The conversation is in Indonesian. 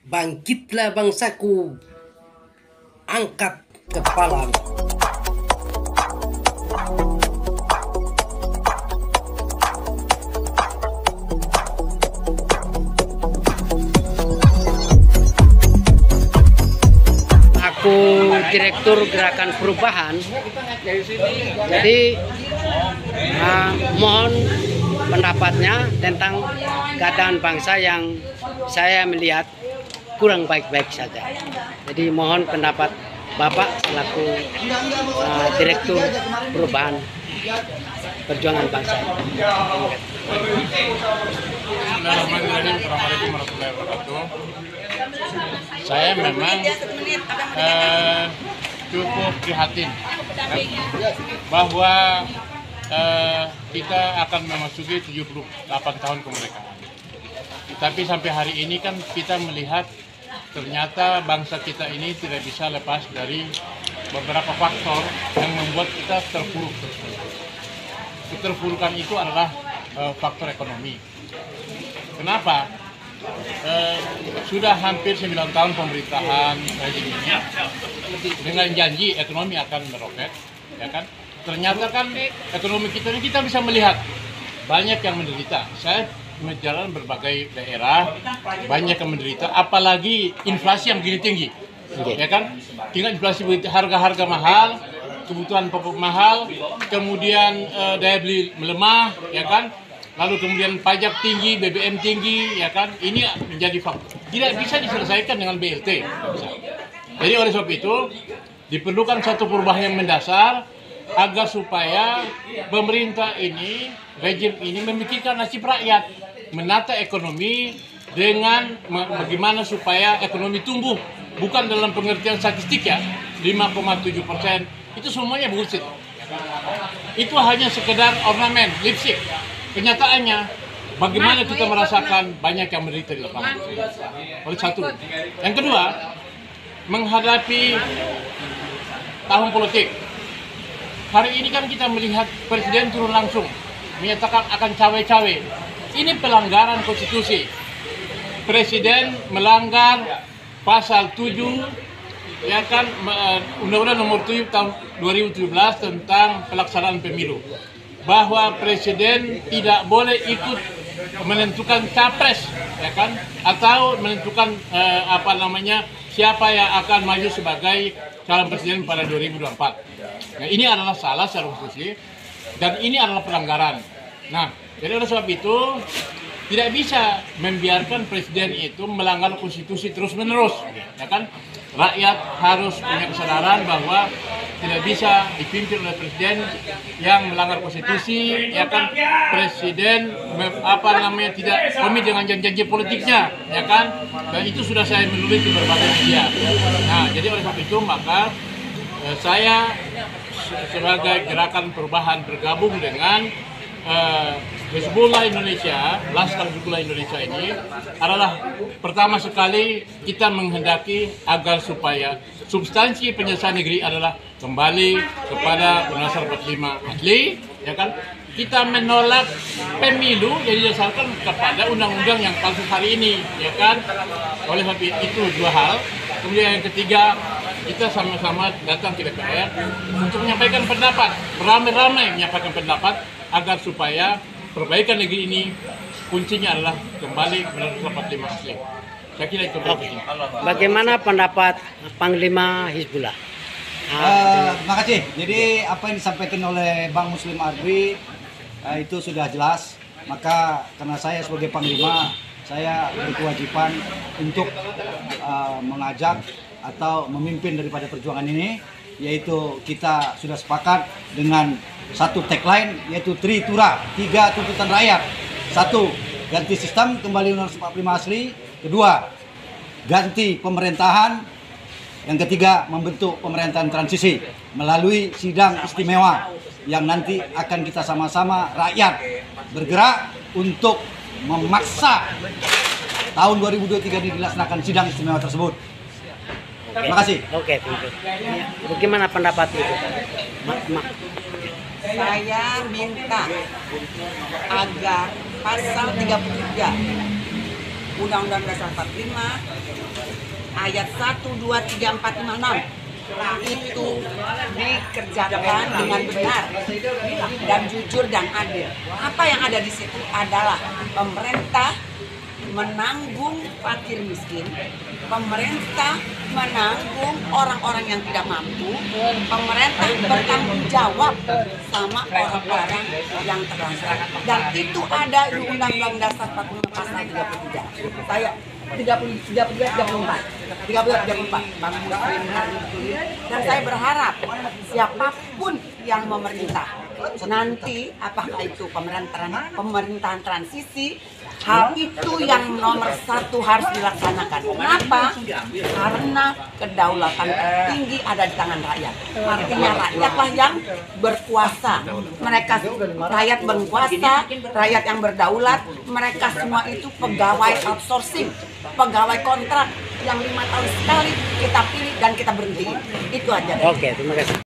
Bangkitlah bangsaku, angkat kepalamu. Aku Direktur Gerakan Perubahan. Jadi mohon pendapatnya tentang keadaan bangsa yang saya melihat kurang baik-baik saja. Jadi mohon pendapat Bapak selaku Direktur Perubahan Perjuangan Bangsa. Bismillahirrahmanirrahim. Assalamualaikum warahmatullahi wabarakatuh. Saya memang cukup prihatin bahwa kita akan memasuki 78 tahun kemerdekaan. Tapi sampai hari ini kan kita melihat ternyata bangsa kita ini tidak bisa lepas dari beberapa faktor yang membuat kita terpuruk terus. Keterpurukan itu adalah faktor ekonomi. Kenapa? Sudah hampir 9 tahun pemerintahan rezim ini dengan janji ekonomi akan meroket, ya kan? Ternyata kan ekonomi kita ini kita bisa melihat banyak yang menderita. Saya menjalan berbagai daerah, banyak yang menderita, apalagi inflasi yang begini tinggi, ya kan? Tinggal inflasi harga-harga mahal, kebutuhan pokok mahal, kemudian daya beli melemah, ya kan? Lalu kemudian pajak tinggi, BBM tinggi, ya kan? Ini menjadi faktor. Tidak bisa diselesaikan dengan BLT. Jadi oleh sebab itu diperlukan satu perubahan yang mendasar agar supaya pemerintah ini, rejim ini memikirkan nasib rakyat, menata ekonomi dengan bagaimana supaya ekonomi tumbuh, bukan dalam pengertian statistik ya, 5,7%. Itu semuanya bullshit. Itu hanya sekedar ornamen, lipstick. Kenyataannya, bagaimana kita merasakan banyak yang menderita di lapangan. Oleh satu. Yang kedua, menghadapi tahun politik. Hari ini kan kita melihat Presiden turun langsung, menyatakan akan cawe-cawe. Ini pelanggaran konstitusi. Presiden melanggar pasal 7, ya kan, Undang-Undang Nomor 7 tahun 2017 tentang pelaksanaan pemilu. Bahwa presiden tidak boleh ikut menentukan capres, ya kan, atau menentukan siapa yang akan maju sebagai calon presiden pada 2024. Nah, ini adalah salah secara konstitusi dan ini adalah pelanggaran. Nah, jadi oleh sebab itu tidak bisa membiarkan presiden itu melanggar konstitusi terus-menerus, ya kan? Rakyat harus punya kesadaran bahwa tidak bisa dipimpin oleh presiden yang melanggar konstitusi, ya kan? Presiden tidak komit dengan janji-janji politiknya, ya kan? Dan itu sudah saya menulis di berbagai media. Nah, jadi oleh sebab itu maka saya sebagai Gerakan Perubahan bergabung dengan Hizbullah Indonesia, Laskar Hizbullah Indonesia ini adalah pertama sekali kita menghendaki agar supaya substansi penyelesaian negeri adalah kembali kepada Undang-Undang 45 asli, ya kan? Kita menolak pemilu yang didasarkan kepada undang-undang yang palsu hari ini, ya kan? Oleh sebab itu dua hal. Kemudian yang ketiga, kita sama-sama datang ke DPR untuk menyampaikan pendapat, beramai-ramai menyampaikan pendapat agar supaya perbaikan negeri ini kuncinya adalah kembali menurut 45 asli. Saya kira itu. Bagaimana pendapat Panglima Hizbullah? Terima kasih. Jadi apa yang disampaikan oleh Bang Muslim Arbi itu sudah jelas. Maka karena saya sebagai Panglima, saya berkewajiban untuk mengajak atau memimpin daripada perjuangan ini, yaitu kita sudah sepakat dengan satu tagline, yaitu Tritura, 3 tuntutan rakyat. 1. Ganti sistem, kembali Undang-Undang 45 asli. 2. Ganti pemerintahan. Yang ketiga, membentuk pemerintahan transisi melalui sidang istimewa yang nanti akan kita sama-sama rakyat bergerak untuk memaksa tahun 2023 ini dilaksanakan sidang istimewa tersebut. Terima kasih. Oke, bagaimana pendapat itu? Saya minta agar pasal 33 Undang-Undang Dasar 45 ayat 1, 2, 3, 4, 5, 6 itu dikerjakan dengan benar dan jujur dan adil. Apa yang ada di situ adalah pemerintah menanggung fakir miskin, pemerintah menanggung orang-orang yang tidak mampu, pemerintah bertanggung jawab sama orang-orang yang terlantar. Dan itu ada di Undang-Undang Dasar 45 pasal 33. Saya 34 Bang Muslim Arbi ditulis. Dan saya berharap siapapun yang memerintah nanti, apakah itu pemerintahan transisi, hal itu yang nomor satu harus dilaksanakan. Kenapa? Karena kedaulatan tertinggi ada di tangan rakyat. Artinya rakyatlah yang berkuasa. Mereka rakyat berkuasa, rakyat yang berdaulat. Mereka semua itu pegawai outsourcing, pegawai kontrak yang 5 tahun sekali kita pilih dan kita berhenti. Itu aja. Oke, terima kasih.